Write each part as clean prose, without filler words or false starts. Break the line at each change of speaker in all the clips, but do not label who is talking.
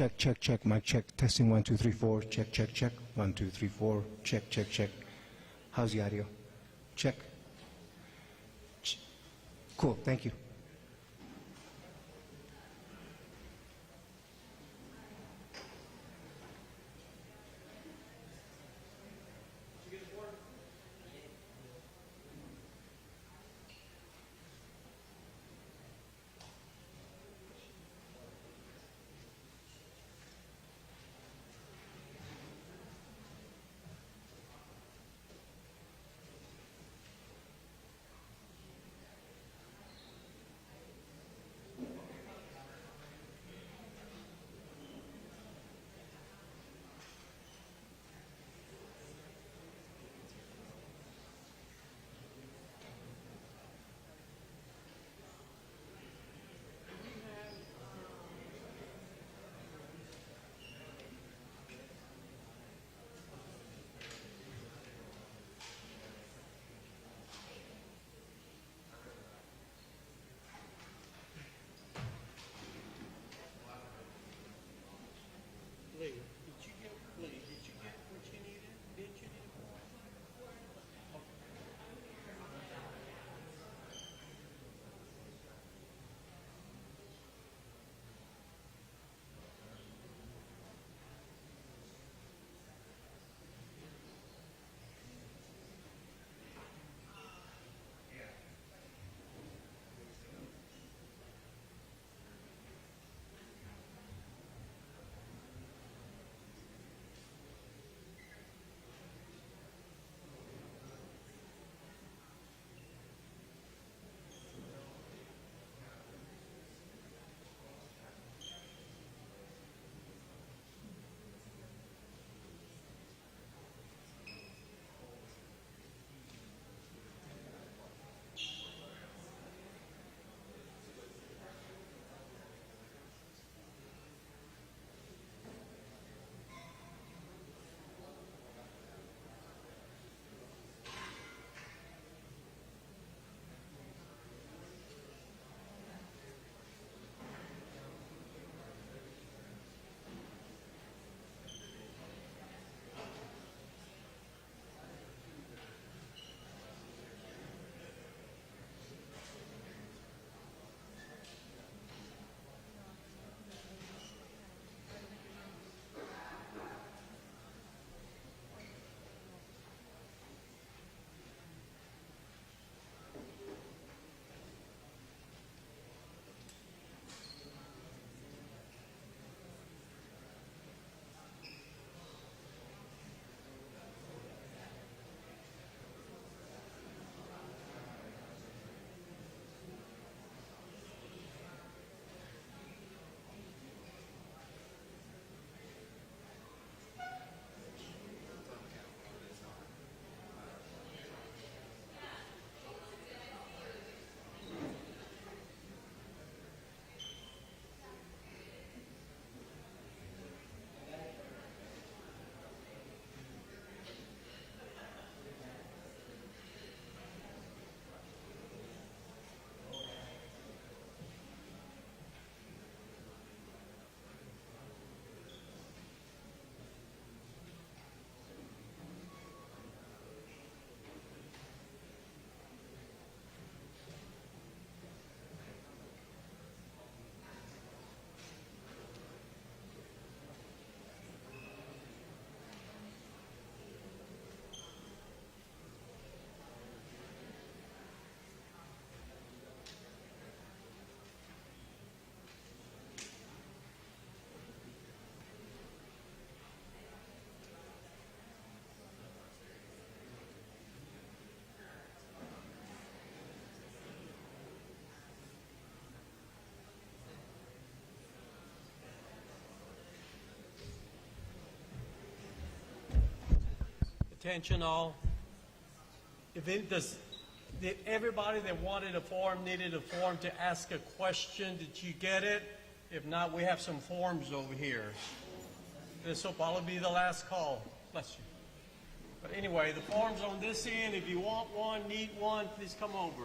Check, check, check, mic check. Testing 1, 2, 3, 4. Check, check, check. 1, 2, 3, 4. Check, check, check. How's the audio? Check. Cool, thank you.
Lee, did you get what you needed? Did you need? Attention all. Did everybody that wanted a form needed a form to ask a question? Did you get it? If not, we have some forms over here. This will probably be the last call. Bless you. But anyway, the form's on this end. If you want one, need one, please come over.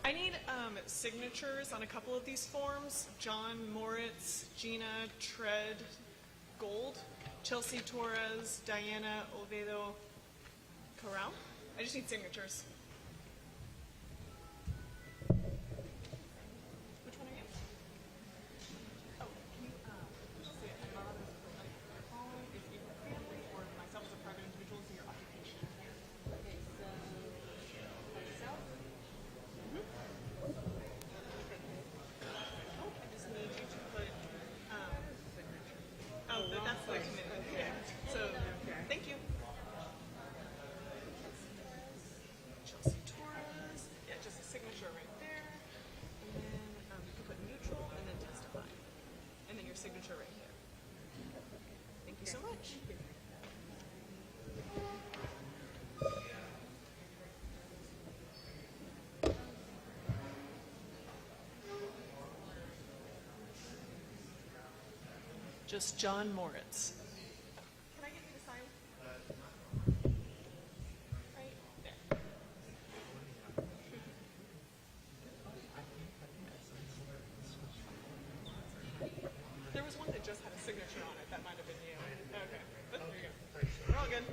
I need signatures on a couple of these forms. John Moritz, Gina Tread Gold, Chelsea Torres, Diana Oviedo Corral. I just need signatures. Which one are you? Oh, can you just say it? If you're family or myself as a private individual, so your occupation.
Okay, so myself,
Oh, I just need you to put, that's the commitment. Yeah. So, thank you. Chelsea Torres. Yeah, just a signature right there. And then you can put neutral and then testify. And then your signature right here. Thank you so much. Just John Moritz. Can I get you to sign? Right there. There was one that just had a signature on it. That might have been you. Okay. But there you go. We're all good.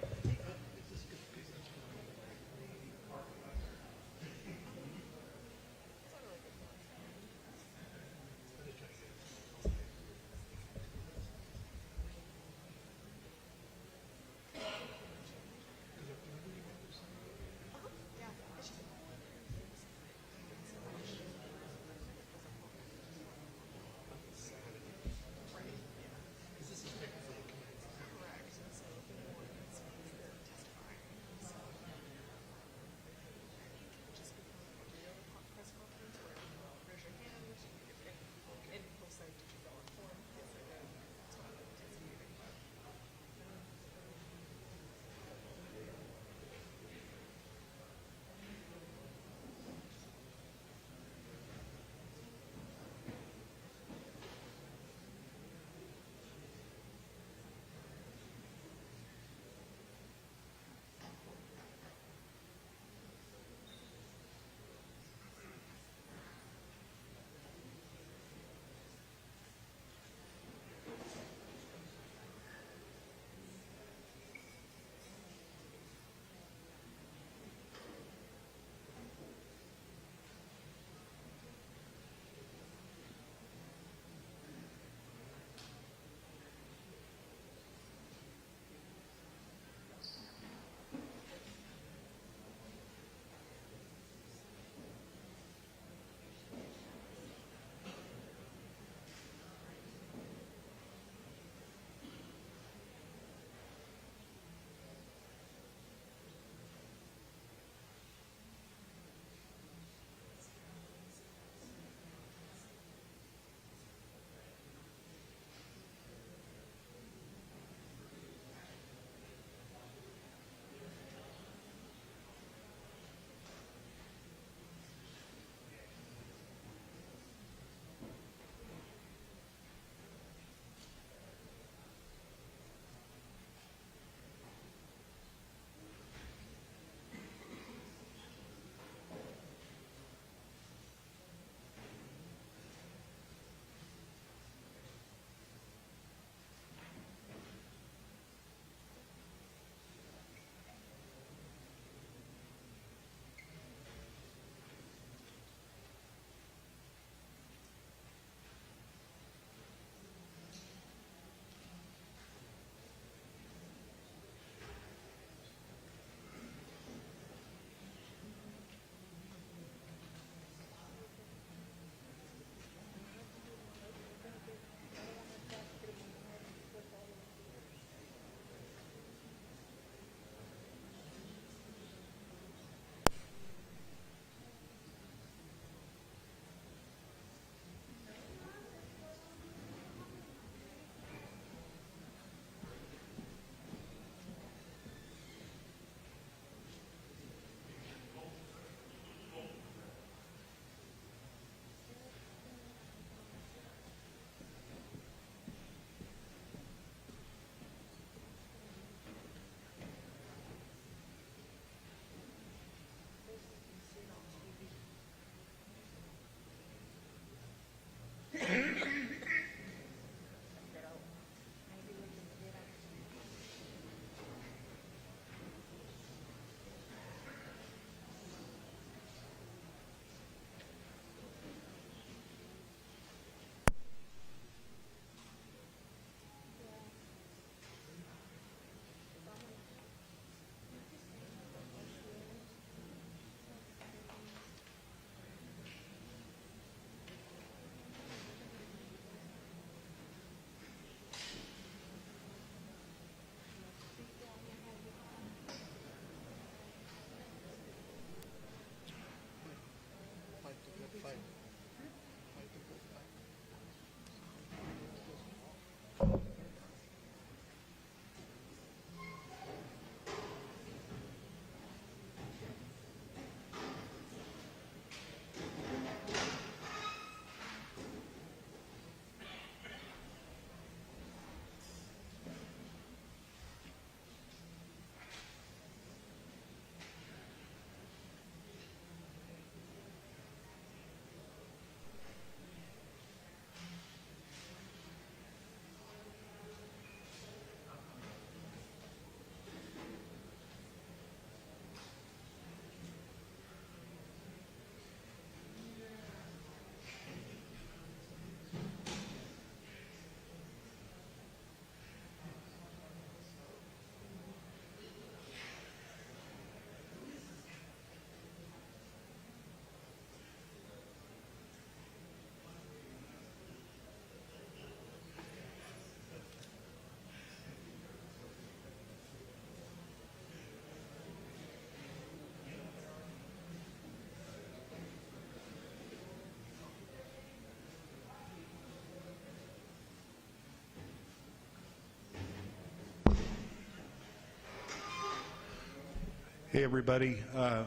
Hey, everybody.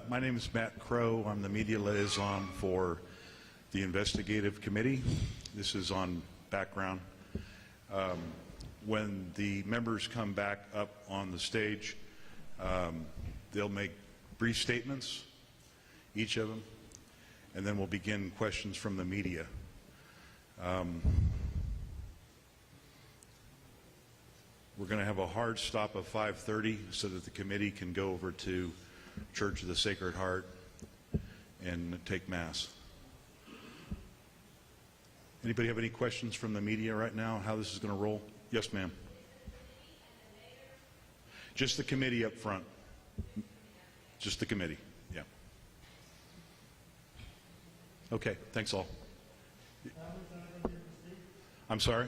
My name is Matt Crow. I'm the media liaison for the investigative committee. This is on background. When the members come back up on the stage, they'll make brief statements, each of them, and then we'll begin questions from the media. We're going to have a hard stop of 5:30 so that the committee can go over to Church of the Sacred Heart and take Mass. Anybody have any questions from the media right now, how this is going to roll? Yes, ma'am. Just the committee up front. Just the committee, yeah. Okay, thanks all. I'm sorry?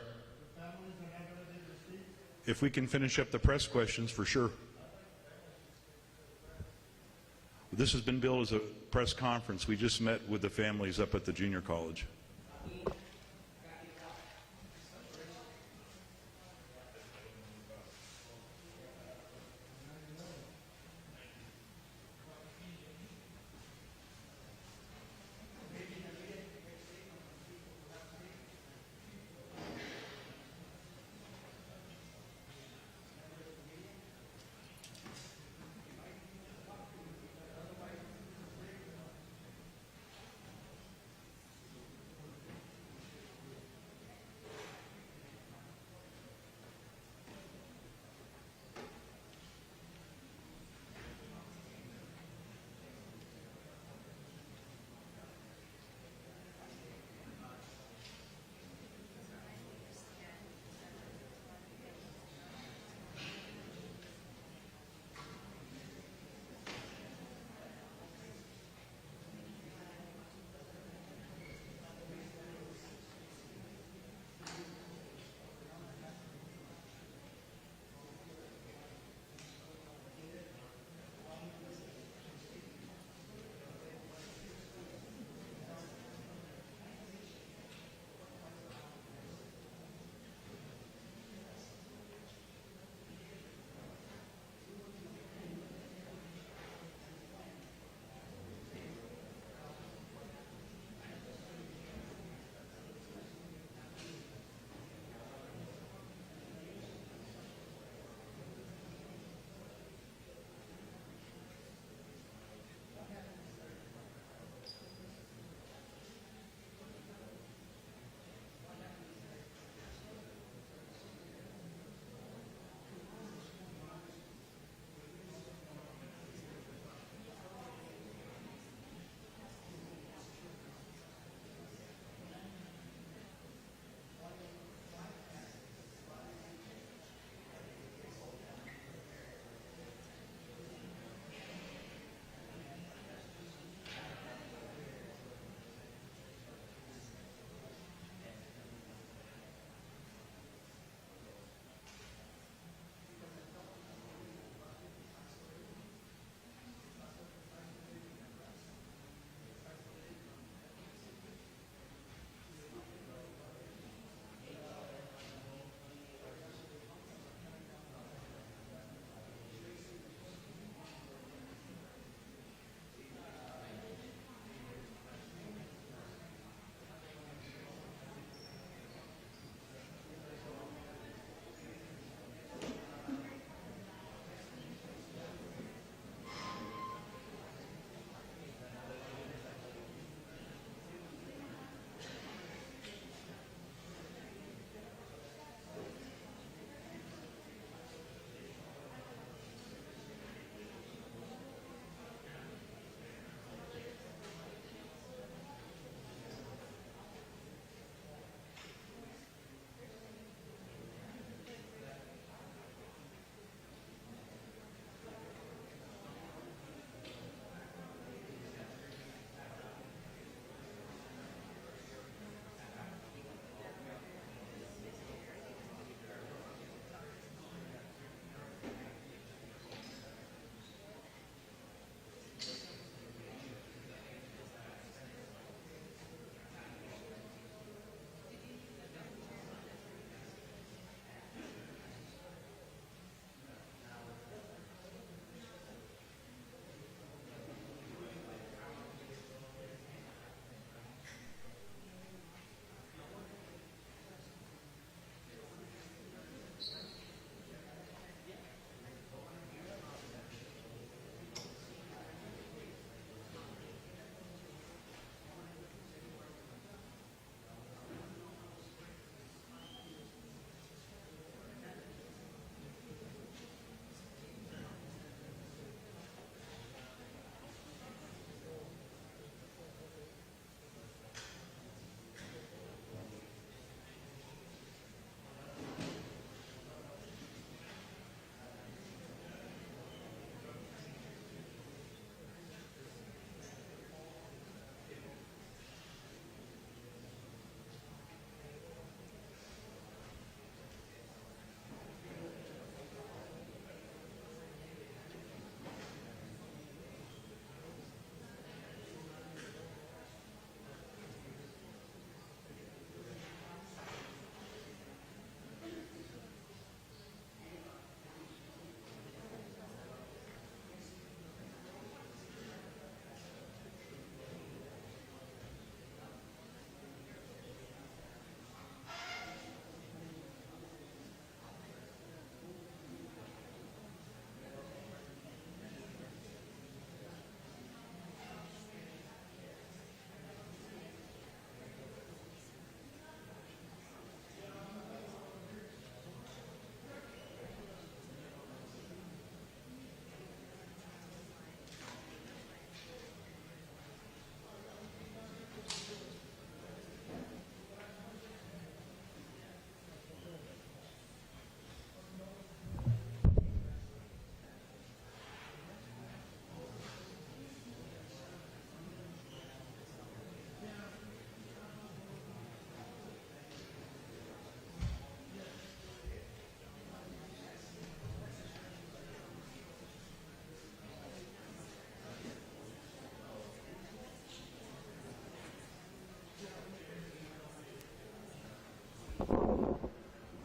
If we can finish up the press questions, for sure. This has been billed as a press conference. We just met with the families up at the junior college.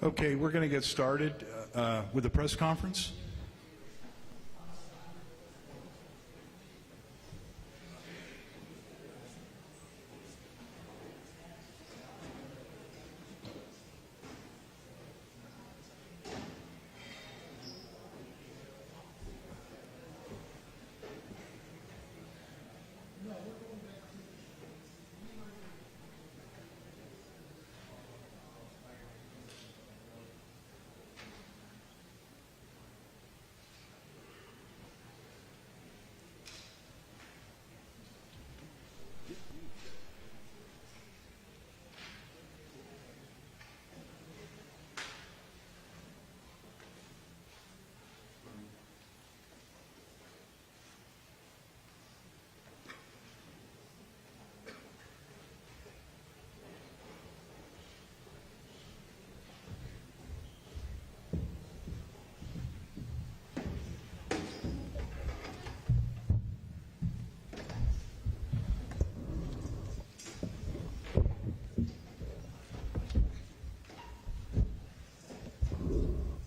Okay, we're going to get started with the press conference.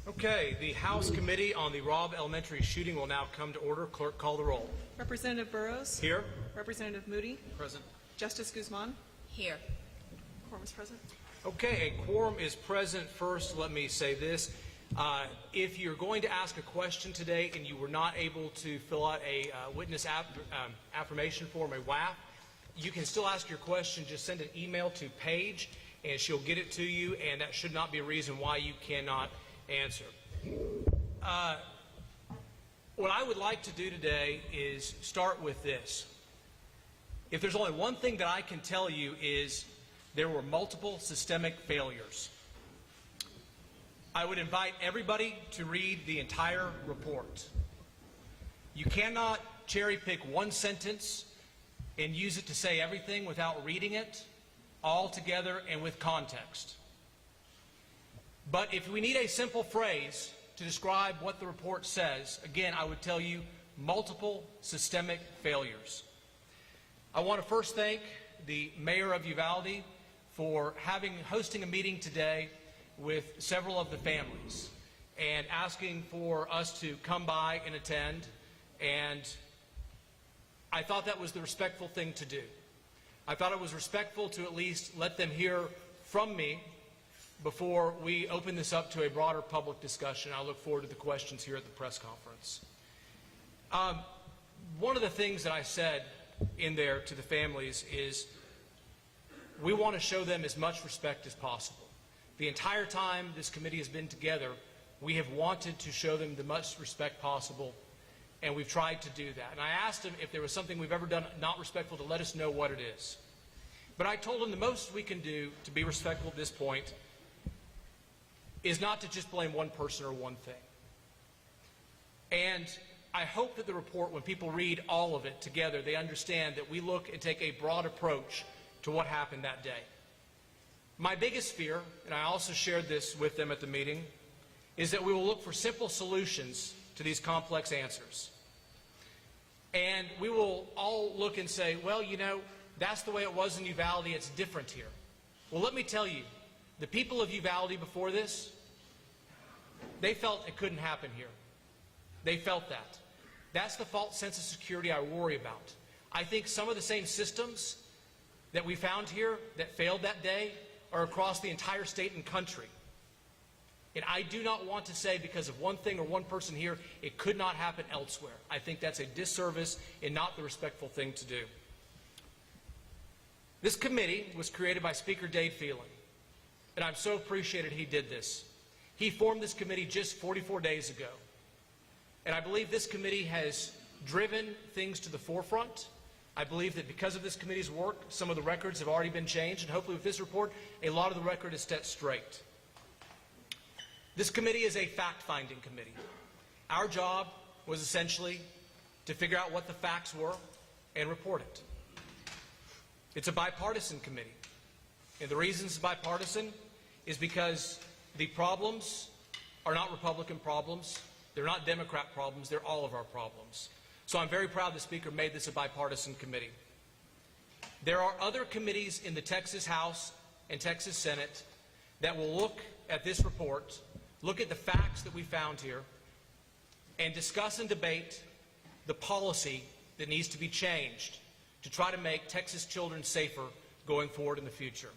Okay, the House Committee on the Robb Elementary shooting will now come to order. Clerk, call the roll.
Representative Burrows.
Here.
Representative Moody.
Present.
Justice Guzman.
Here.
Quorum is present.
Okay, a quorum is present. First, let me say this. If you're going to ask a question today and you were not able to fill out a witness affirmation form, a WAF, you can still ask your question. Just send an email to Paige, and she'll get it to you, and that should not be a reason why you cannot answer. What I would like to do today is start with this. If there's only one thing that I can tell you is there were multiple systemic failures. I would invite everybody to read the entire report. You cannot cherry pick one sentence and use it to say everything without reading it all together and with context. But if we need a simple phrase to describe what the report says, again, I would tell you multiple systemic failures. I want to first thank the mayor of Uvalde for hosting a meeting today with several of the families and asking for us to come by and attend, and I thought that was the respectful thing to do. I thought it was respectful to at least let them hear from me before we open this up to a broader public discussion. I look forward to the questions here at the press conference. One of the things that I said in there to the families is we want to show them as much respect as possible. The entire time this committee has been together, we have wanted to show them the most respect possible, and we've tried to do that. And I asked them if there was something we've ever done not respectful to let us know what it is. But I told them the most we can do to be respectful at this point is not to just blame one person or one thing. And I hope that the report, when people read all of it together, they understand that we look and take a broad approach to what happened that day. My biggest fear, and I also shared this with them at the meeting, is that we will look for simple solutions to these complex answers. And we will all look and say, well, you know, that's the way it was in Uvalde, it's different here. Well, let me tell you, the people of Uvalde before this, they felt it couldn't happen here. They felt that. That's the false sense of security I worry about. I think some of the same systems that we found here that failed that day are across the entire state and country. And I do not want to say because of one thing or one person here, it could not happen elsewhere. I think that's a disservice and not the respectful thing to do. This committee was created by Speaker Dave Phelan, and I'm so appreciated he did this. He formed this committee just 44 days ago. And I believe this committee has driven things to the forefront. I believe that because of this committee's work, some of the records have already been changed, and hopefully with this report, a lot of the record is set straight. This committee is a fact-finding committee. Our job was essentially to figure out what the facts were and report it. It's a bipartisan committee. And the reason it's bipartisan is because the problems are not Republican problems. They're not Democrat problems. They're all of our problems. So I'm very proud the Speaker made this a bipartisan committee. There are other committees in the Texas House and Texas Senate that will look at this report, look at the facts that we found here, and discuss and debate the policy that needs to be changed to try to make Texas children safer going forward in the future.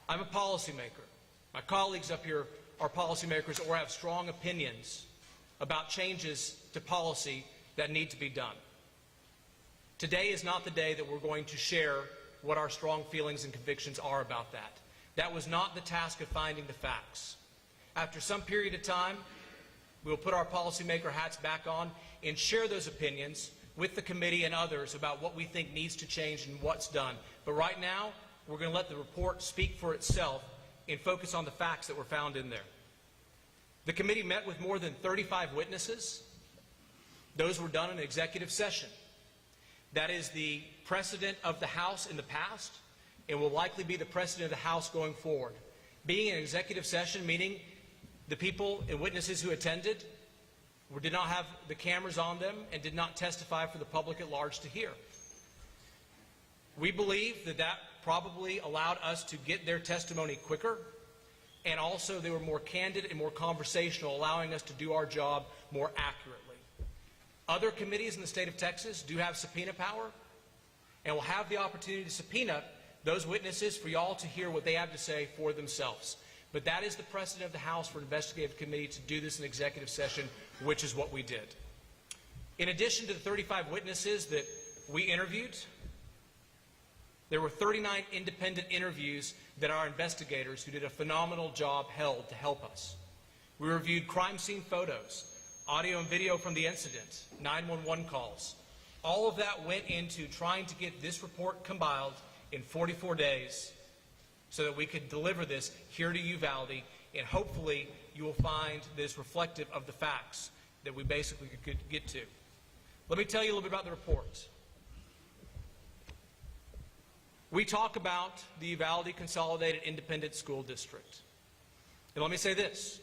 I'm a policymaker. My colleagues up here are policymakers or have strong opinions about changes to policy that need to be done. Today is not the day that we're going to share what our strong feelings and convictions are about that. That was not the task of finding the facts. After some period of time, we will put our policymaker hats back on and share those opinions with the committee and others about what we think needs to change and what's done. But right now, we're going to let the report speak for itself and focus on the facts that were found in there. The committee met with more than 35 witnesses. Those were done in an executive session. That is the precedent of the House in the past and will likely be the precedent of the House going forward. Being an executive session, meaning the people and witnesses who attended did not have the cameras on them and did not testify for the public at large to hear. We believe that that probably allowed us to get their testimony quicker, and also they were more candid and more conversational, allowing us to do our job more accurately. Other committees in the state of Texas do have subpoena power and will have the opportunity to subpoena those witnesses for y'all to hear what they have to say for themselves. But that is the precedent of the House for an investigative committee to do this in executive session, which is what we did. In addition to the 35 witnesses that we interviewed, there were 39 independent interviews that our investigators, who did a phenomenal job, held to help us. We reviewed crime scene photos, audio and video from the incident, 911 calls. All of that went into trying to get this report compiled in 44 days so that we could deliver this here to Uvalde, and hopefully you will find this reflective of the facts that we basically could get to. Let me tell you a little bit about the report. We talk about the Uvalde Consolidated Independent School District. And let me say this.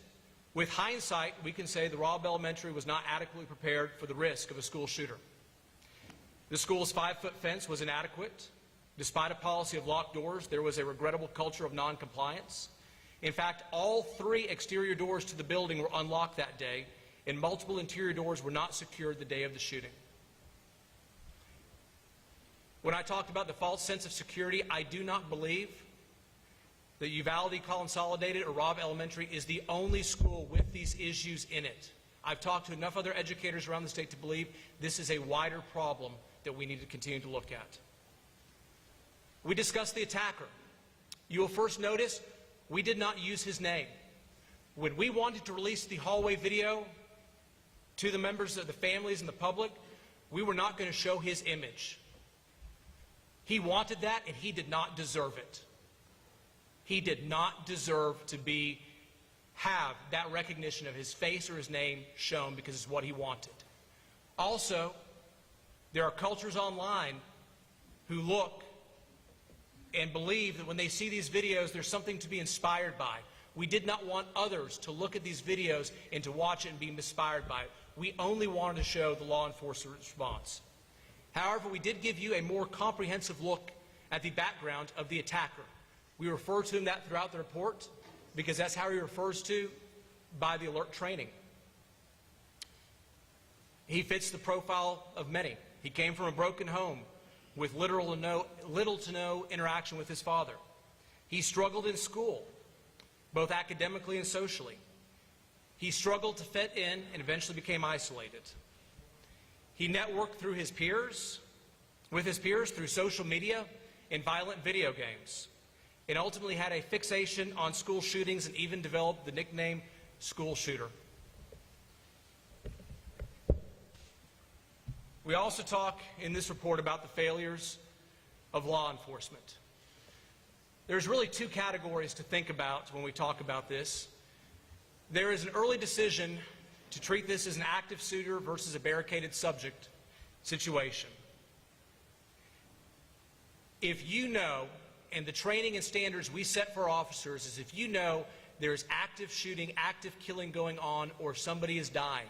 With hindsight, we can say the Robb Elementary was not adequately prepared for the risk of a school shooter. The school's 5-foot fence was inadequate. Despite a policy of locked doors, there was a regrettable culture of noncompliance. In fact, all 3 exterior doors to the building were unlocked that day, and multiple interior doors were not secured the day of the shooting. When I talked about the false sense of security, I do not believe that Uvalde Consolidated or Robb Elementary is the only school with these issues in it. I've talked to enough other educators around the state to believe this is a wider problem that we need to continue to look at. We discussed the attacker. You will first notice we did not use his name. When we wanted to release the hallway video to the members of the families and the public, we were not going to show his image. He wanted that, and he did not deserve it. He did not deserve to have that recognition of his face or his name shown because it's what he wanted. Also, there are cultures online who look and believe that when they see these videos, there's something to be inspired by. We did not want others to look at these videos and to watch it and be inspired by it. We only wanted to show the law enforcement response. However, we did give you a more comprehensive look at the background of the attacker. We refer to him that throughout the report because that's how he refers to by the alert training. He fits the profile of many. He came from a broken home with little to no interaction with his father. He struggled in school, both academically and socially. He struggled to fit in and eventually became isolated. He networked through his peers, with his peers through social media and violent video games, and ultimately had a fixation on school shootings and even developed the nickname School Shooter. We also talk in this report about the failures of law enforcement. There's really 2 categories to think about when we talk about this. There is an early decision to treat this as an active shooter versus a barricaded subject situation. If you know, and the training and standards we set for officers is if you know there's active shooting, active killing going on, or somebody is dying,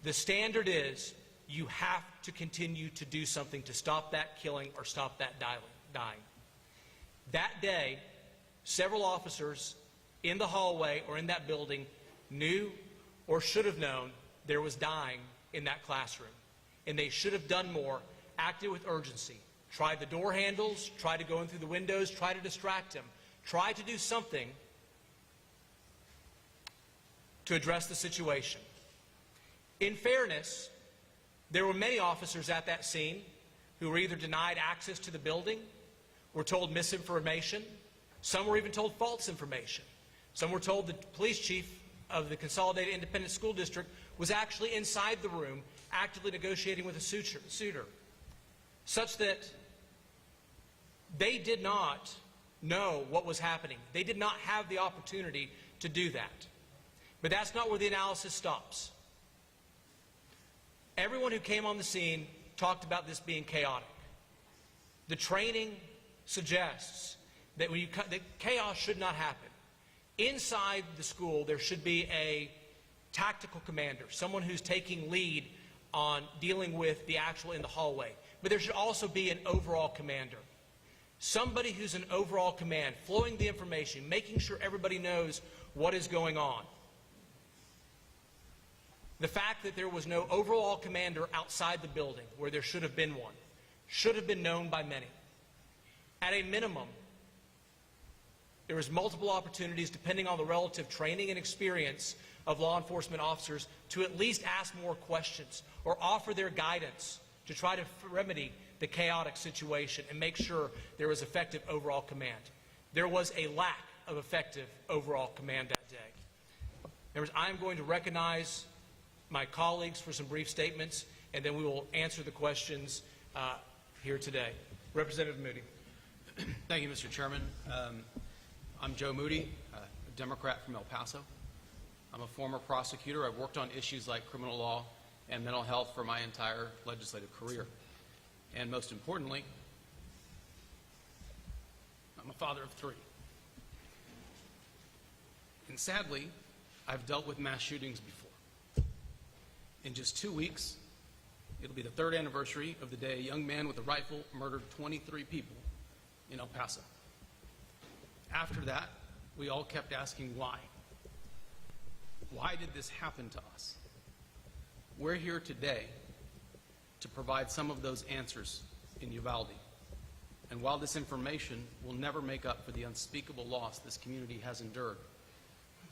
the standard is you have to continue to do something to stop that killing or stop that dying. That day, several officers in the hallway or in that building knew or should have known there was dying in that classroom. And they should have done more, acted with urgency, tried the door handles, tried to go in through the windows, tried to distract him, tried to do something to address the situation. In fairness, there were many officers at that scene who were either denied access to the building, were told misinformation, some were even told false information. Some were told the police chief of the Consolidated Independent School District was actually inside the room actively negotiating with a suitor, such that they did not know what was happening. They did not have the opportunity to do that. But that's not where the analysis stops. Everyone who came on the scene talked about this being chaotic. The training suggests that that chaos should not happen. Inside the school, there should be a tactical commander, someone who's taking lead on dealing with the actual in the hallway. But there should also be an overall commander. Somebody who's an overall command, flowing the information, making sure everybody knows what is going on. The fact that there was no overall commander outside the building, where there should have been one, should have been known by many. At a minimum, there was multiple opportunities, depending on the relative training and experience of law enforcement officers, to at least ask more questions or offer their guidance to try to remedy the chaotic situation and make sure there was effective overall command. There was a lack of effective overall command that day. Members, I am going to recognize my colleagues for some brief statements, and then we will answer the questions here today. Representative Moody.
Thank you, Mr. Chairman. I'm Joe Moody, a Democrat from El Paso. I'm a former prosecutor. I've worked on issues like criminal law and mental health for my entire legislative career. And most importantly, I'm a father of 3. And sadly, I've dealt with mass shootings before. In just 2 weeks, it'll be the 3rd anniversary of the day a young man with a rifle murdered 23 people in El Paso. After that, we all kept asking why. Why did this happen to us? We're here today to provide some of those answers in Uvalde. And while this information will never make up for the unspeakable loss this community has endured,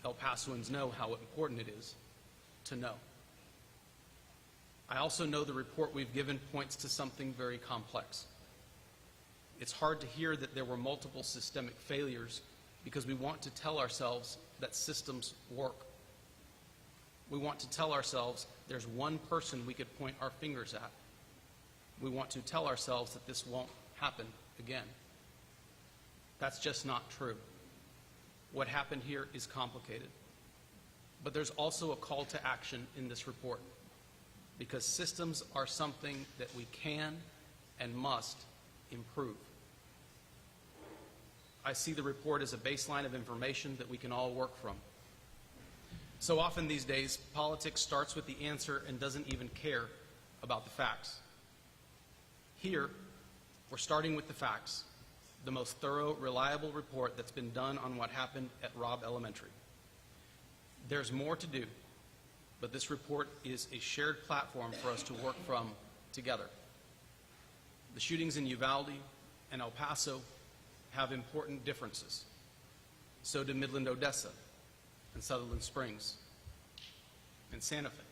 El Pasoans know how important it is to know. I also know the report we've given points to something very complex. It's hard to hear that there were multiple systemic failures because we want to tell ourselves that systems work. We want to tell ourselves there's one person we could point our fingers at. We want to tell ourselves that this won't happen again. That's just not true. What happened here is complicated. But there's also a call to action in this report, because systems are something that we can and must improve. I see the report as a baseline of information that we can all work from. So often these days, politics starts with the answer and doesn't even care about the facts. Here, we're starting with the facts, the most thorough, reliable report that's been done on what happened at Robb Elementary. There's more to do, but this report is a shared platform for us to work from together. The shootings in Uvalde and El Paso have important differences. So do Midland, Odessa, and Sutherland Springs, and Santa Fe,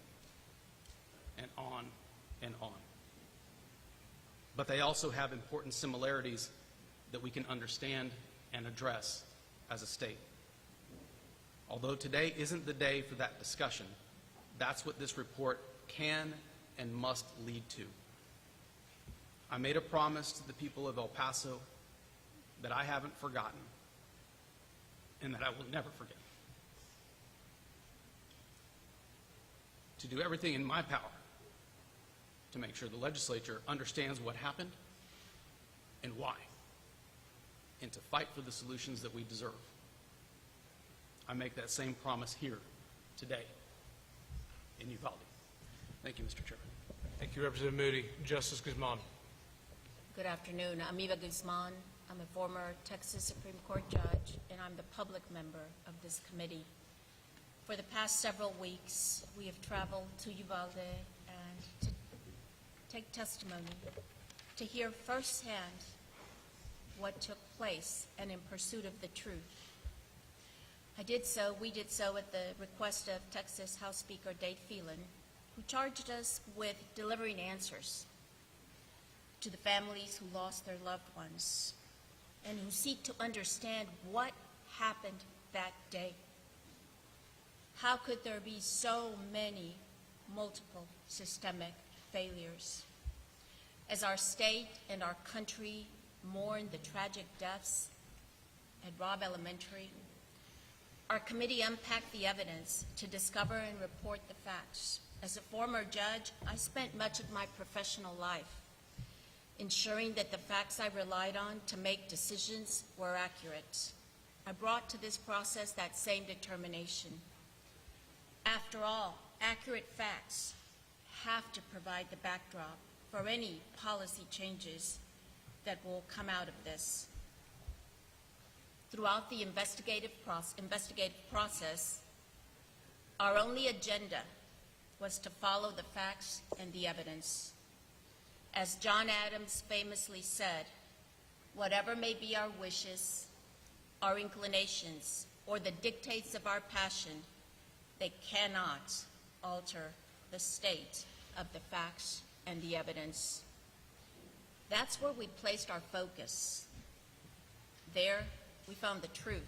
and on and on. But they also have important similarities that we can understand and address as a state. Although today isn't the day for that discussion, that's what this report can and must lead to. I made a promise to the people of El Paso that I haven't forgotten and that I will never forget. To do everything in my power to make sure the legislature understands what happened and why, and to fight for the solutions that we deserve. I make that same promise here today in Uvalde. Thank you, Mr. Chairman.
Thank you, Representative Moody. Justice Guzman.
Good afternoon. Amiba Guzman, I'm a former Texas Supreme Court judge, and I'm the public member of this committee. For the past several weeks, we have traveled to Uvalde and to take testimony, to hear firsthand what took place and in pursuit of the truth. We did so at the request of Texas House Speaker Dade Phelan, who charged us with delivering answers to the families who lost their loved ones and who seek to understand what happened that day. How could there be so many multiple systemic failures? As our state and our country mourn the tragic deaths at Robb Elementary, our committee unpacked the evidence to discover and report the facts. As a former judge, I spent much of my professional life ensuring that the facts I relied on to make decisions were accurate. I brought to this process that same determination. After all, accurate facts have to provide the backdrop for any policy changes that will come out of this. Throughout the investigative process, our only agenda was to follow the facts and the evidence. As John Adams famously said, whatever may be our wishes, our inclinations, or the dictates of our passion, they cannot alter the state of the facts and the evidence. That's where we placed our focus. There, we found the truth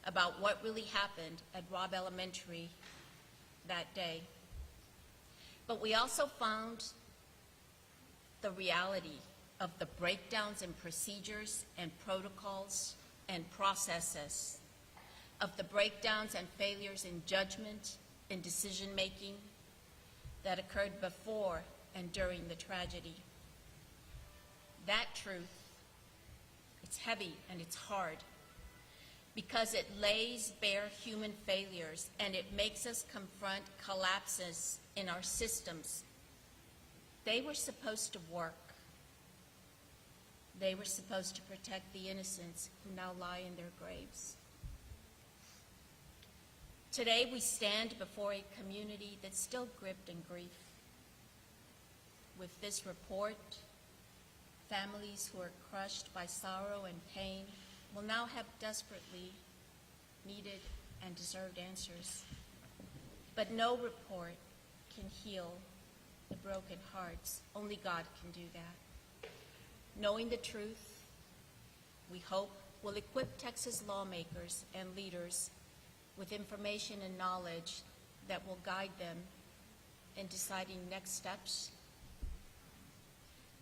about what really happened at Robb Elementary that day. But we also found the reality of the breakdowns in procedures and protocols and processes, of the breakdowns and failures in judgment and decision-making that occurred before and during the tragedy. That truth, it's heavy and it's hard because it lays bare human failures and it makes us confront collapses in our systems. They were supposed to work. They were supposed to protect the innocents who now lie in their graves. Today we stand before a community that's still gripped in grief. With this report, families who are crushed by sorrow and pain will now have desperately needed and deserved answers. But no report can heal the broken hearts. Only God can do that. Knowing the truth, we hope, will equip Texas lawmakers and leaders with information and knowledge that will guide them in deciding next steps.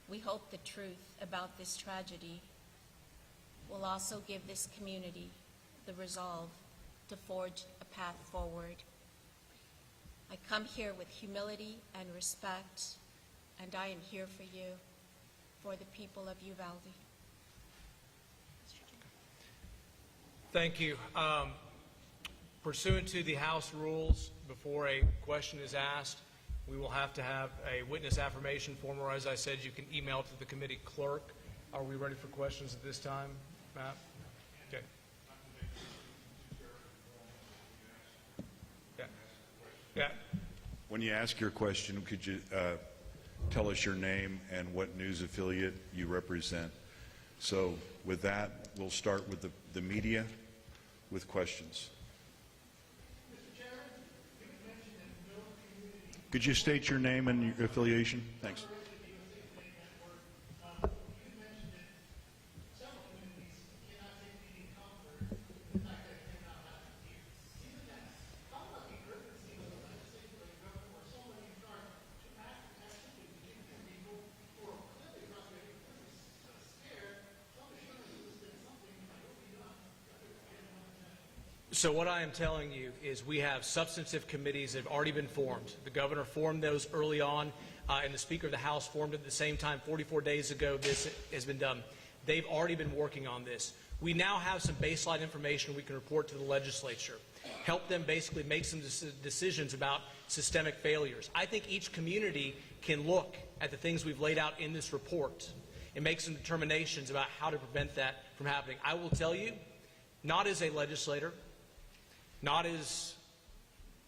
We hope the truth about this tragedy will also give this community the resolve to forge a path forward. I come here with humility and respect, and I am here for you, for the people of Uvalde.
Thank you. Pursuant to the House rules, before a question is asked, we will have to have a witness affirmation form, or as I said, you can email to the committee clerk. Are we ready for questions at this time, Matt? Okay. Yeah.
When you ask your question, could you tell us your name and what news affiliate you represent? So with that, we'll start with the media with questions. Could you state your name and your affiliation? Thanks.
So what I am telling you is we have substantive committees that have already been formed. The governor formed those early on, and the Speaker of the House formed at the same time 44 days ago this has been done. They've already been working on this. We now have some baseline information we can report to the legislature, help them basically make some decisions about systemic failures. I think each community can look at the things we've laid out in this report and make some determinations about how to prevent that from happening. I will tell you, not as a legislator, not as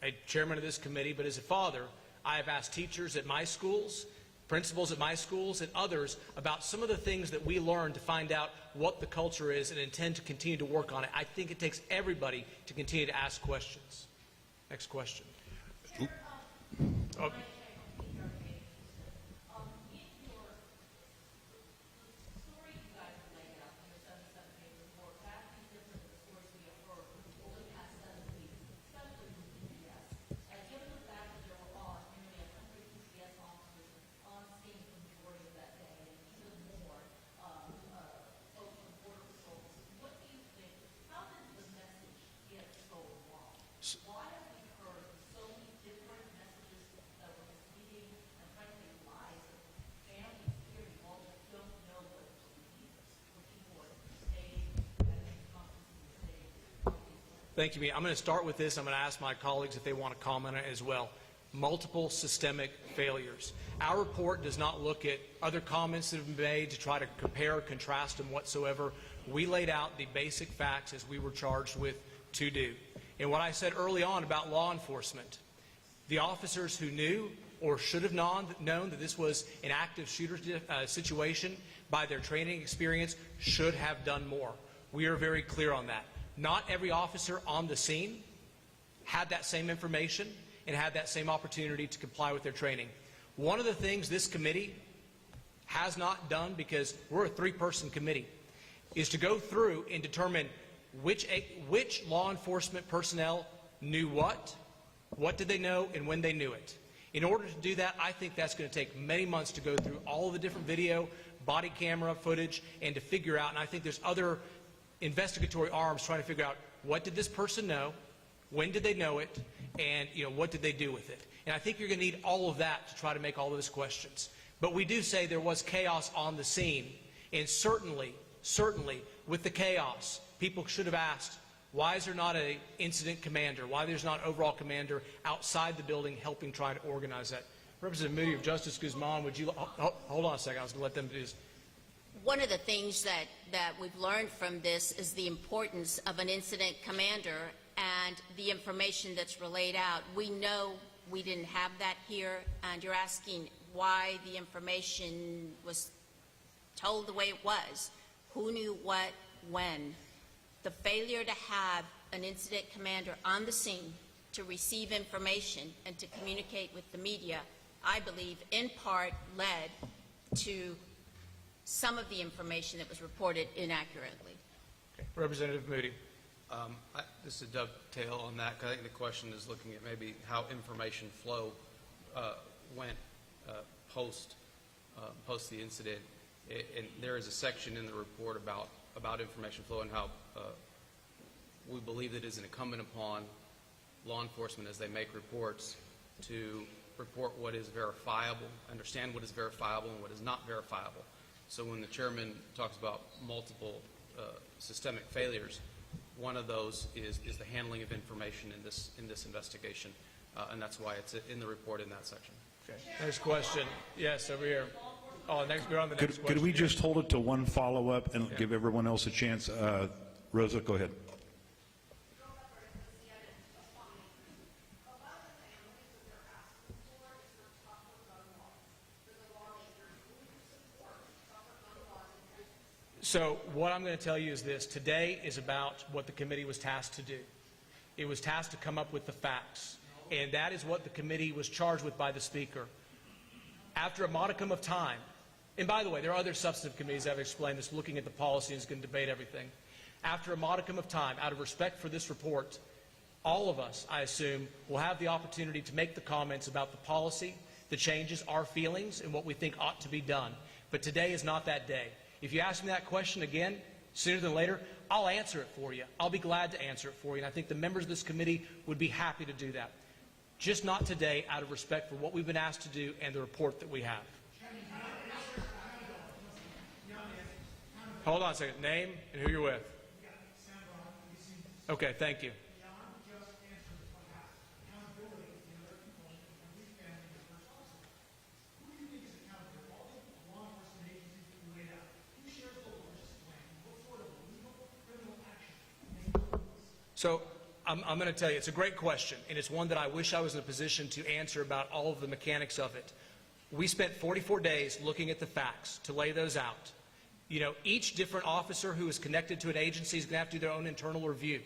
a chairman of this committee, but as a father, I have asked teachers at my schools, principals at my schools, and others about some of the things that we learned to find out what the culture is and intend to continue to work on it. I think it takes everybody to continue to ask questions. Next question. Oh. Thank you, Mia. I'm going to start with this. I'm going to ask my colleagues if they want to comment on it as well. Multiple systemic failures. Our report does not look at other comments that have been made to try to compare or contrast them whatsoever. We laid out the basic facts as we were charged with to do. And what I said early on about law enforcement, the officers who knew or should have known that this was an active shooter situation by their training experience should have done more. We are very clear on that. Not every officer on the scene had that same information and had that same opportunity to comply with their training. One of the things this committee has not done, because we're a three-person committee, is to go through and determine which law enforcement personnel knew what did they know, and when they knew it. In order to do that, I think that's going to take many months to go through all of the different video, body camera footage, and to figure out, and I think there's other investigatory arms trying to figure out what did this person know, when did they know it, and what did they do with it. And I think you're going to need all of that to try to make all of those questions. But we do say there was chaos on the scene, and certainly with the chaos, people should have asked, why is there not an incident commander? Why there's not an overall commander outside the building helping try to organize that? Representative Moody of Justice Guzman, would you hold on a second? I was going to let them do this.
One of the things that we've learned from this is the importance of an incident commander and the information that's relayed out. We know we didn't have that here, and you're asking why the information was told the way it was. Who knew what, when? The failure to have an incident commander on the scene to receive information and to communicate with the media, I believe, in part led to some of the information that was reported inaccurately.
Okay. Representative Moody.
Just to dovetail on that, 'cause I think the question is looking at maybe how information flow went post the incident. And there is a section in the report about information flow and how we believe that it is incumbent upon law enforcement as they make reports to report what is verifiable, understand what is verifiable and what is not verifiable. So when the chairman talks about multiple systemic failures, one of those is the handling of information in this investigation, and that's why it's in the report in that section.
Okay. Next question. Yes, over here. Oh, next we're on the next question.
Could we just hold it to one follow-up and give everyone else a chance? Rosa, go ahead.
So what I'm going to tell you is this. Today is about what the committee was tasked to do. It was tasked to come up with the facts. And that is what the committee was charged with by the Speaker. After a modicum of time, and by the way, there are other substantive committees that have explained this, looking at the policy and is going to debate everything. After a modicum of time, out of respect for this report, all of us, I assume, will have the opportunity to make the comments about the policy, the changes, our feelings, and what we think ought to be done. But today is not that day. If you ask me that question again, sooner than later, I'll answer it for you. I'll be glad to answer it for you, and I think the members of this committee would be happy to do that. Just not today, out of respect for what we've been asked to do and the report that we have. Hold on a second. Name and who you're with. Okay, thank you. So I'm going to tell you, it's a great question, and it's one that I wish I was in a position to answer about all of the mechanics of it. We spent 44 days looking at the facts to lay those out. You know, each different officer who is connected to an agency is going to have to do their own internal review.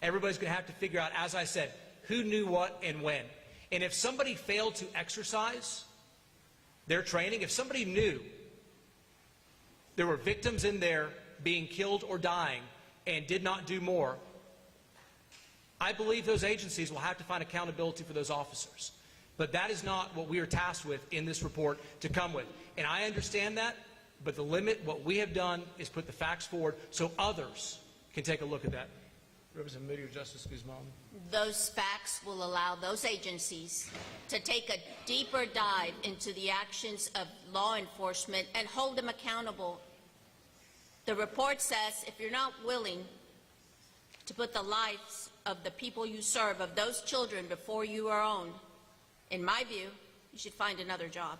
Everybody's going to have to figure out, as I said, who knew what and when. And if somebody failed to exercise their training, if somebody knew there were victims in there being killed or dying and did not do more, I believe those agencies will have to find accountability for those officers. But that is not what we are tasked with in this report to come with. And I understand that, but the limit, what we have done is put the facts forward so others can take a look at that. Representative Moody or Justice Guzman?
Those facts will allow those agencies to take a deeper dive into the actions of law enforcement and hold them accountable. The report says if you're not willing to put the lives of the people you serve, of those children before your own, in my view, you should find another job.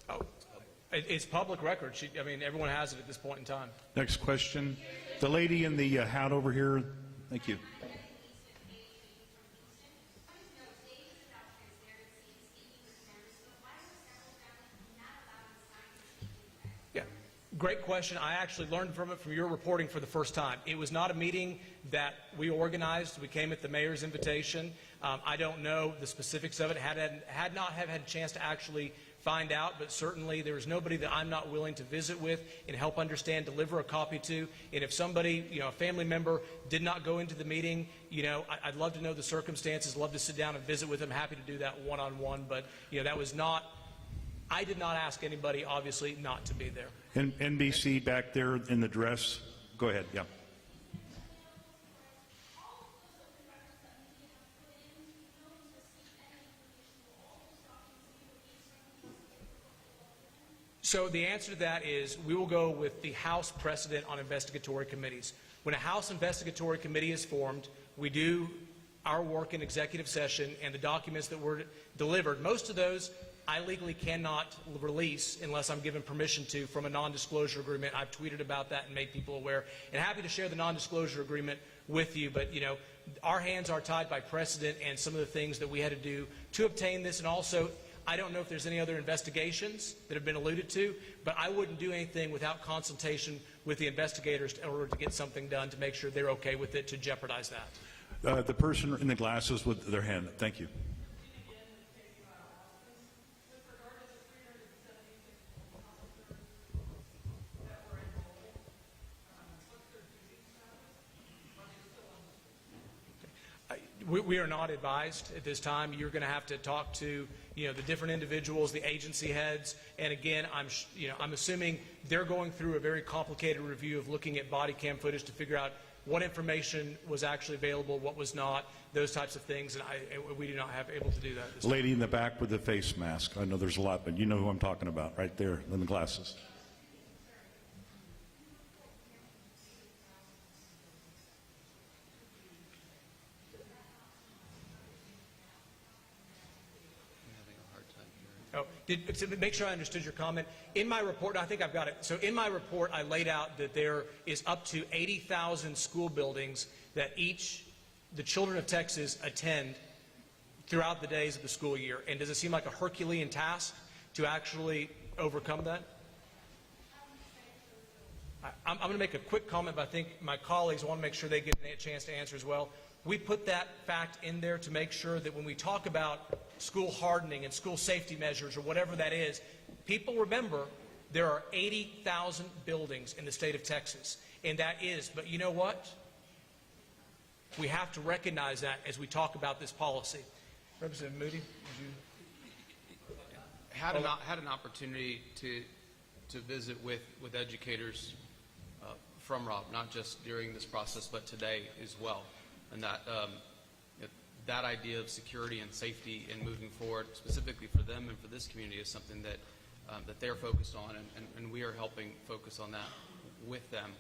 Oh, it's public record. I mean, everyone has it at this point in time.
Next question. The lady in the hat over here. Thank you.
Yeah, great question. I actually learned from it from your reporting for the first time. It was not a meeting that we organized. We came at the mayor's invitation. I don't know the specifics of it. Had not had a chance to actually find out, but certainly there is nobody that I'm not willing to visit with and help understand, deliver a copy to. And if somebody, you know, a family member did not go into the meeting, you know, I'd love to know the circumstances, love to sit down and visit with them, happy to do that one-on-one. But, you know, that was not, I did not ask anybody, obviously, not to be there.
And NBC back there in the dress. Go ahead. Yeah.
So the answer to that is we will go with the House precedent on investigatory committees. When a House investigatory committee is formed, we do our work in executive session, and the documents that were delivered, most of those I legally cannot release unless I'm given permission to from a non-disclosure agreement. I've tweeted about that and made people aware, and happy to share the non-disclosure agreement with you. But, you know, our hands are tied by precedent and some of the things that we had to do to obtain this. And also, I don't know if there's any other investigations that have been alluded to, but I wouldn't do anything without consultation with the investigators in order to get something done to make sure they're okay with it, to jeopardize that.
The person in the glasses with their hand. Thank you.
We are not advised at this time. You're going to have to talk to, you know, the different individuals, the agency heads, and again, I'm assuming they're going through a very complicated review of looking at body cam footage to figure out what information was actually available, what was not, those types of things, and we do not have able to do that. This
Lady in the back with the face mask. I know there's a lot, but you know who I'm talking about, right there in the glasses.
Oh, to make sure I understood your comment, in my report, I think I've got it. So in my report, I laid out that there is up to 80,000 school buildings that the children of Texas attend throughout the days of the school year. And does it seem like a Herculean task to actually overcome that? I'm going to make a quick comment, but I think my colleagues want to make sure they get a chance to answer as well. We put that fact in there to make sure that when we talk about school hardening and school safety measures or whatever that is, people remember there are 80,000 buildings in the state of Texas, and that is, but you know what? We have to recognize that as we talk about this policy. Representative Moody, would you?
Had an opportunity to visit with educators from Rob, not just during this process, but today as well. And that idea of security and safety and moving forward, specifically for them and for this community, is something that they're focused on, and we are helping focus on that with them.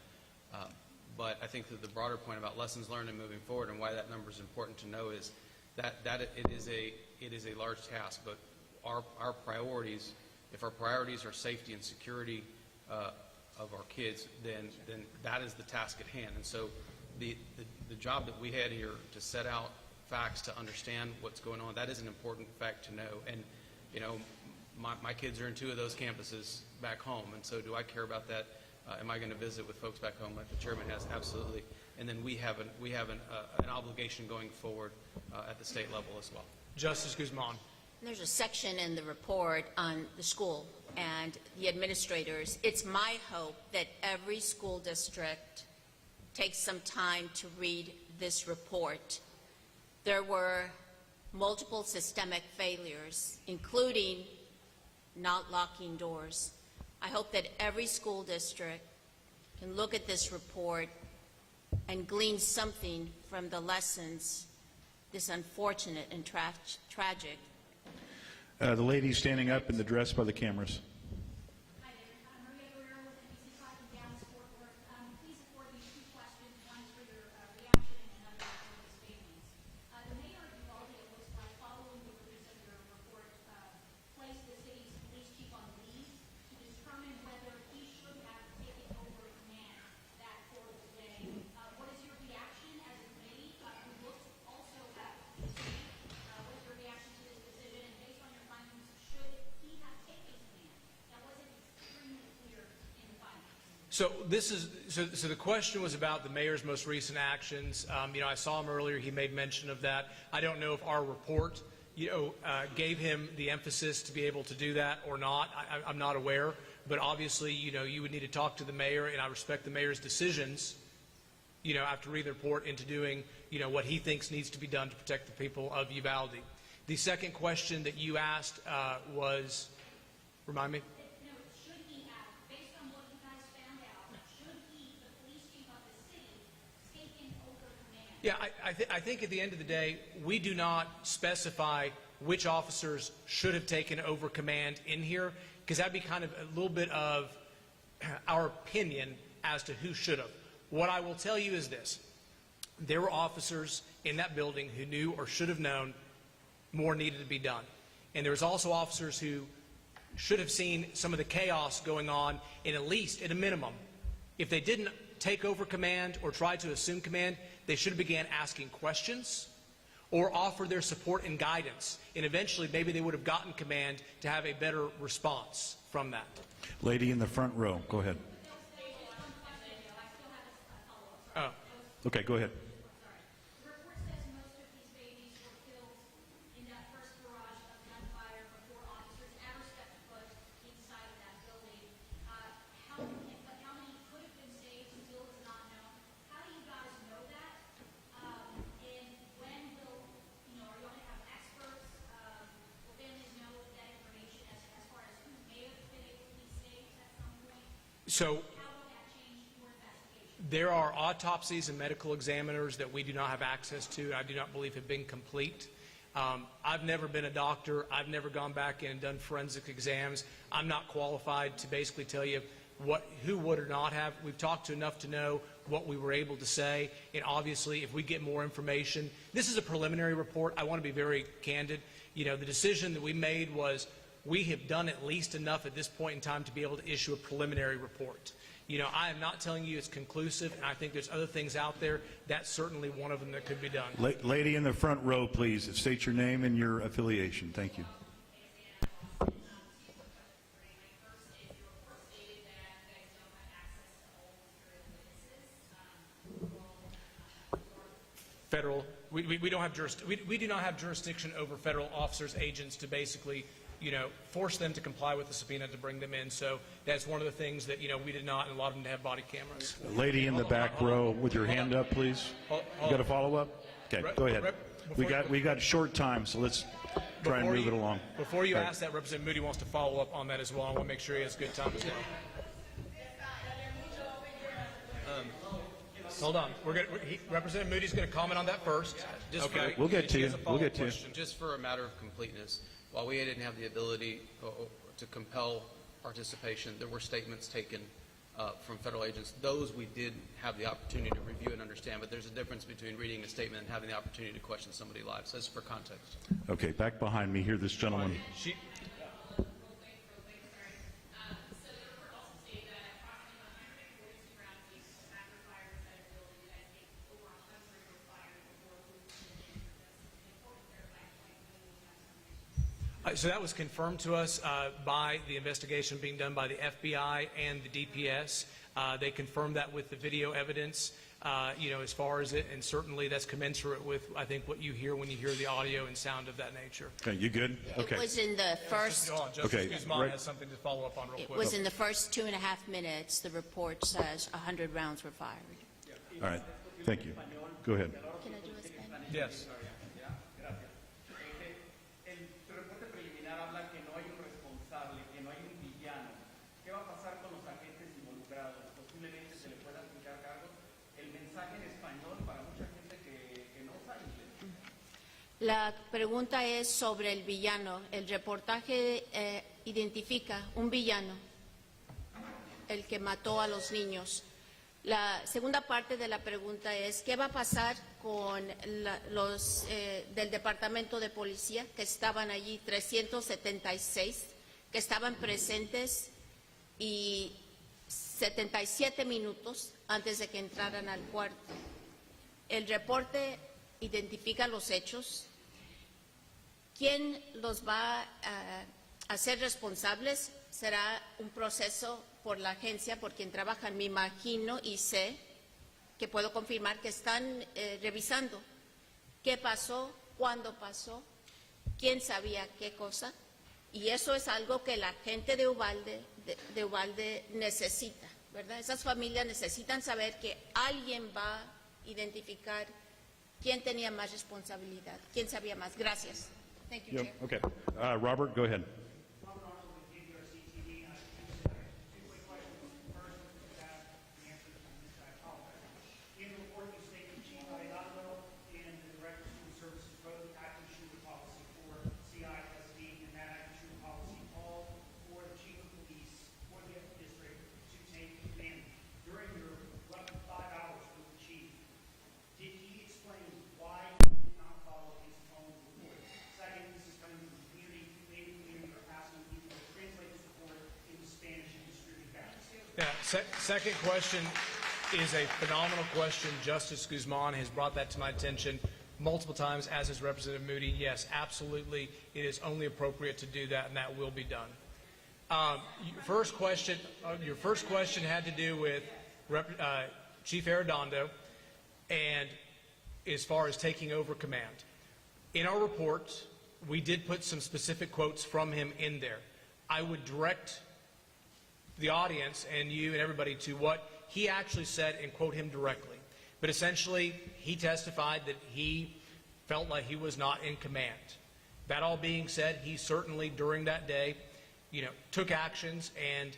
But I think that the broader point about lessons learned and moving forward, and why that number is important to know, is that it is a large task. But our priorities, if our priorities are safety and security of our kids, then that is the task at hand. And so the job that we had here to set out facts to understand what's going on, that is an important fact to know. And, you know, my kids are in 2 of those campuses back home, and so do I care about that? Am I going to visit with folks back home like the chairman has? Absolutely. And then we have an obligation going forward at the state level as well.
Justice Guzman.
There's a section in the report on the school and the administrators. It's my hope that every school district takes some time to read this report. There were multiple systemic failures, including not locking doors. I hope that every school district can look at this report and glean something from the lessons, this unfortunate and tragic.
The lady standing up in the dress by the cameras.
Hi there. Maria Guerrero with NBC Talking Dallas Fort Worth. Please afford me 2 questions. One for your reaction and another for the statements. The mayor of Uvalde, it looks like, following the release of your report, placed the city's police chief on leave to determine whether he should have taken over command that horrible day. What is your reaction as a committee who looks also at the city? What is your reaction to this decision? And based on your findings, should he have taken command? That wasn't extremely clear in the findings.
So this is so the question was about the mayor's most recent actions. You know, I saw him earlier. He made mention of that. I don't know if our report, gave him the emphasis to be able to do that or not. I'm not aware. But obviously, you would need to talk to the mayor, and I respect the mayor's decisions, after reading the report into doing, what he thinks needs to be done to protect the people of Uvalde. The second question that you asked was, remind me?
No, should he have, based on what you guys found out, should he, the police chief of the city, taken over command?
Yeah, I think at the end of the day, we do not specify which officers should have taken over command in here, because that'd be kind of a little bit of our opinion as to who should have. What I will tell you is this. There were officers in that building who knew or should have known more needed to be done. And there was also officers who should have seen some of the chaos going on, and at least, at a minimum, if they didn't take over command or try to assume command, they should have began asking questions or offer their support and guidance. And eventually, maybe they would have gotten command to have a better response from that.
Lady in the front row, go ahead.
Oh.
Okay, go ahead.
The report says most of these babies were killed in that first barrage of gunfire before officers ever stepped foot inside of that building. How many could have been saved still is not known. How do you guys know that? And when will, are you going to have experts? Will families know that information as far as who may have been able to be saved at some point?
So
How will that change your investigation?
there are autopsies and medical examiners that we do not have access to, and I do not believe have been complete. I've never been a doctor. I've never gone back in and done forensic exams. I'm not qualified to basically tell you who would or not have. We've talked to enough to know what we were able to say, and obviously if we get more information, this is a preliminary report. I want to be very candid. The decision that we made was we have done at least enough at this point in time to be able to issue a preliminary report. I am not telling you it's conclusive, and I think there's other things out there. That's certainly one of them that could be done.
Lady in the front row, please. State your name and your affiliation. Thank you.
Federal, we don't have we do not have jurisdiction over federal officers, agents to basically, force them to comply with the subpoena to bring them in. So that's one of the things that, we did not, and a lot of them have body cameras.
Lady in the back row with your hand up, please. You got a follow-up? Okay, go ahead. We got short time, so let's try and move it along.
Before you ask that, Representative Moody wants to follow up on that as well. I want to make sure he has good time as well. Hold on. Representative Moody's going to comment on that first.
Okay.
We'll get to you. We'll get to you.
Just for a matter of completeness, while we didn't have the ability to compel participation, there were statements taken from federal agents. Those we did have the opportunity to review and understand, but there's a difference between reading a statement and having the opportunity to question somebody live. So that's for context.
Okay, back behind me here, this gentleman.
So that was confirmed to us by the investigation being done by the FBI and the DPS. They confirmed that with the video evidence, as far as it, and certainly that's commensurate with, I think, what you hear when you hear the audio and sound of that nature.
Okay, you good? Okay.
It was in the first,
Justice
Okay,
Guzman
right.
has something to follow up on real
it
quick.
was in the first 2.5 minutes, the report says 100 rounds were fired.
All right. Thank you. Go ahead.
Can I do a Spanish?
Yes.
El reporte preliminar habla que no hay un responsable, que no hay un villano. ¿Qué va a pasar con los agentes involucrados? Posiblemente se le pueda aplicar cargos. El mensaje en español para mucha gente que no sabe inglés.
La pregunta es sobre el villano. El reportaje identifica un villano, el que mató a los niños. La segunda parte de la pregunta es, ¿qué va a pasar con los del Departamento de Policía que estaban allí, 376, que estaban presentes y 77 minutos antes de que entraran al cuarto? El reporte identifica los hechos. ¿Quién los va a hacer responsables? Será un proceso por la agencia, por quien trabajan. Me imagino y sé que puedo confirmar que están revisando qué pasó, cuándo pasó, quién sabía qué cosa. Y eso es algo que la gente de Uvalde necesita, ¿verdad? Esas familias necesitan saber que alguien va a identificar quién tenía más responsabilidad, quién sabía más. Gracias. Thank you, Chair.
Okay. Robert, go ahead.
In the report, you state that Chief Arredondo and the Director of Student Services both acted true to policy for CISD, and that acted true to policy called for the Chief of Police for the district to take command. During your roughly 5 hours with the Chief, did he explain why he did not follow his own report? Second, this is coming from the community. Maybe the community are asking you to translate this report into Spanish and distribute that.
Yeah, second question is a phenomenal question. Justice Guzman has brought that to my attention multiple times, as has Representative Moody. Yes, absolutely, it is only appropriate to do that, and that will be done. Your first question had to do with Chief Arredondo, and as far as taking over command. In our report, we did put some specific quotes from him in there. I would direct the audience and you and everybody to what he actually said and quote him directly. But essentially, he testified that he felt like he was not in command. That all being said, he certainly during that day, took actions, and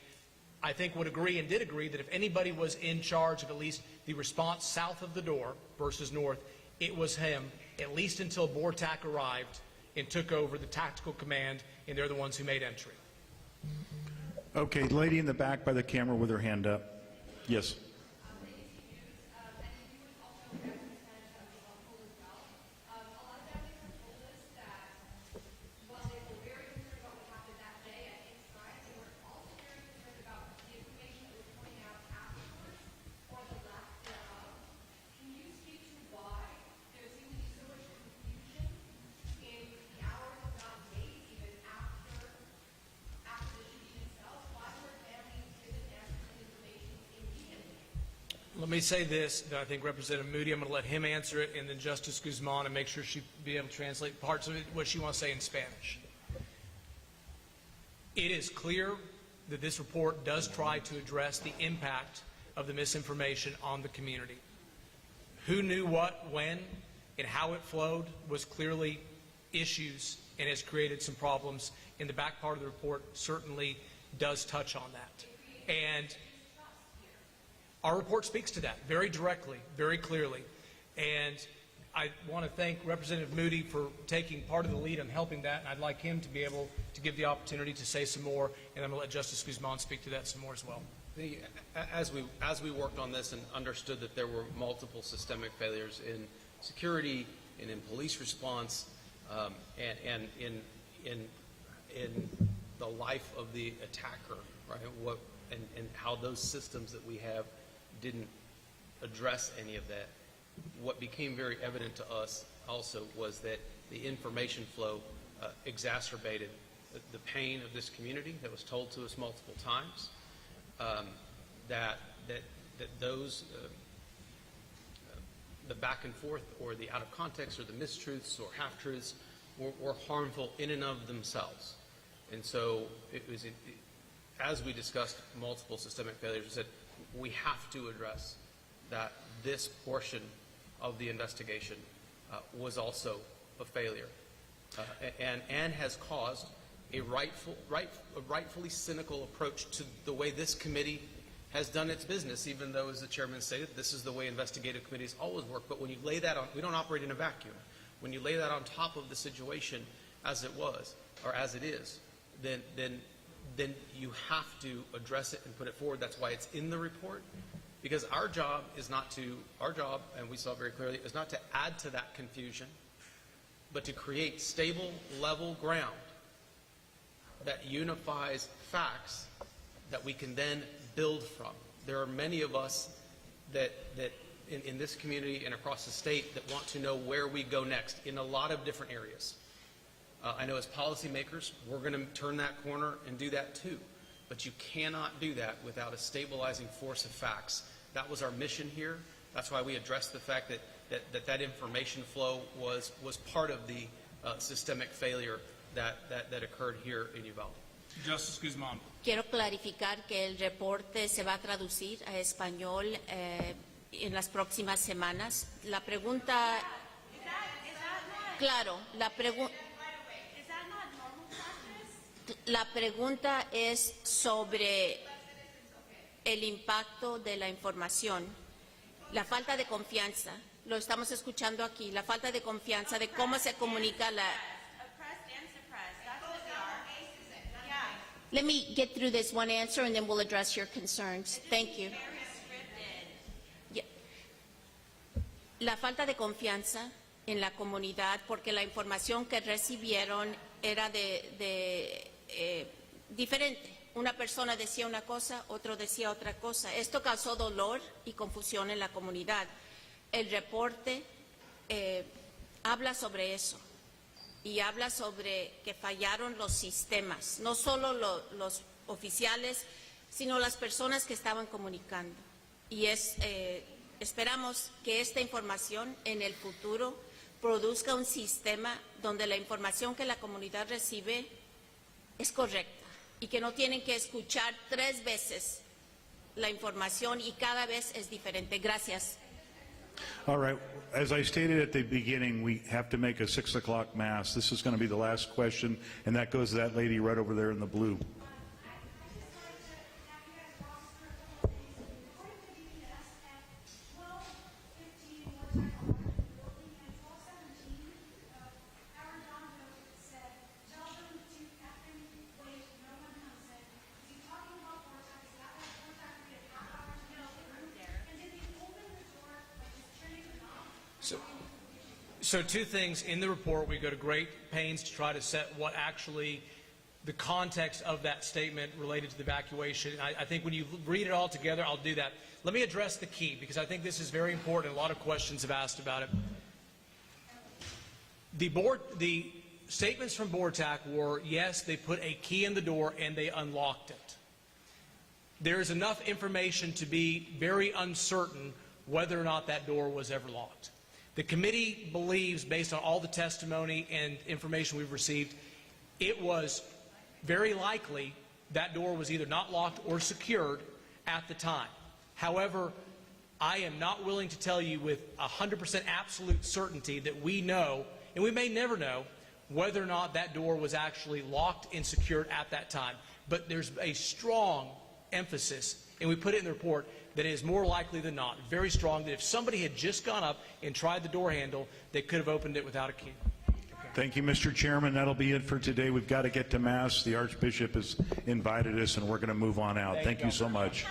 I think would agree and did agree that if anybody was in charge of at least the response south of the door versus north, it was him, at least until Bortak arrived and took over the tactical command, and they're the ones who made entry.
Okay, lady in the back by the camera with her hand up. Yes.
Let me say this, that I think Representative Moody, I'm going to let him answer it, and then Justice Guzman, and make sure she be able to translate parts of it, what she wants to say in Spanish. It is clear that this report does try to address the impact of the misinformation on the community. Who knew what, when, and how it flowed was clearly issues and has created some problems. In the back part of the report certainly does touch on that. And our report speaks to that very directly, very clearly. And I want to thank Representative Moody for taking part of the lead on helping that, and I'd like him to be able to give the opportunity to say some more, and I'm going to let Justice Guzman speak to that some more as well.
As we worked on this and understood that there were multiple systemic failures in security and in police response, and in the life of the attacker, right? And how those systems that we have didn't address any of that. What became very evident to us also was that the information flow exacerbated the pain of this community that was told to us multiple times, that those the back and forth or the out of context or the mistruths or half-truths were harmful in and of themselves. And so as we discussed multiple systemic failures, we said we have to address that this portion of the investigation was also a failure and has caused a rightfully cynical approach to the way this committee has done its business, even though, as the chairman stated, this is the way investigative committees always work. But when you lay that on, we don't operate in a vacuum. When you lay that on top of the situation as it was, or as it is, then you have to address it and put it forward. That's why it's in the report. Because our job, and we saw very clearly, is not to add to that confusion, but to create stable, level ground that unifies facts that we can then build from. There are many of us that in this community and across the state that want to know where we go next in a lot of different areas. I know as policymakers, we're going to turn that corner and do that too. But you cannot do that without a stabilizing force of facts. That was our mission here. That's why we addressed the fact that information flow was part of the systemic failure that occurred here in Uvalde.
Justice Guzman.
Quiero clarificar que el reporte se va a traducir a español en las próximas semanas. La pregunta... Claro, la pregunta es sobre el impacto de la información, la falta de confianza. Lo estamos escuchando aquí, la falta de confianza de cómo se comunica la... Let me get through this one answer and then we'll address your concerns. Thank you. Yeah. La falta de confianza en la comunidad porque la información que recibieron era diferente. Una persona decía una cosa, otro decía otra cosa. Esto causó dolor y confusión en la comunidad. El reporte habla sobre eso. Y habla sobre que fallaron los sistemas, no solo los oficiales, sino las personas que estaban comunicando. Y esperamos que esta información en el futuro produzca un sistema donde la información que la comunidad recibe es correcta y que no tienen que escuchar 3 veces la información y cada vez es diferente. Gracias.
All right. As I stated at the beginning, we have to make a 6 o'clock mass. This is going to be the last question, and that goes to that lady right over there in the blue.
So 2 things. In the report, we go to great pains to try to set what actually the context of that statement related to the evacuation. I think when you read it all together, I'll do that. Let me address the key, because I think this is very important. A lot of questions have asked about it. The statements from BORTAC were, yes, they put a key in the door and they unlocked it. There is enough information to be very uncertain whether or not that door was ever locked. The committee believes, based on all the testimony and information we've received, it was very likely that door was either not locked or secured at the time. However, I am not willing to tell you with 100% absolute certainty that we know, and we may never know, whether or not that door was actually locked and secured at that time. But there's a strong emphasis, and we put it in the report, that it is more likely than not, very strong, that if somebody had just gone up and tried the door handle, they could have opened it without a key.
Thank you, Mr. Chairman. That'll be it for today. We've got to get to Mass. The Archbishop has invited us, and we're going to move on out. Thank you so much.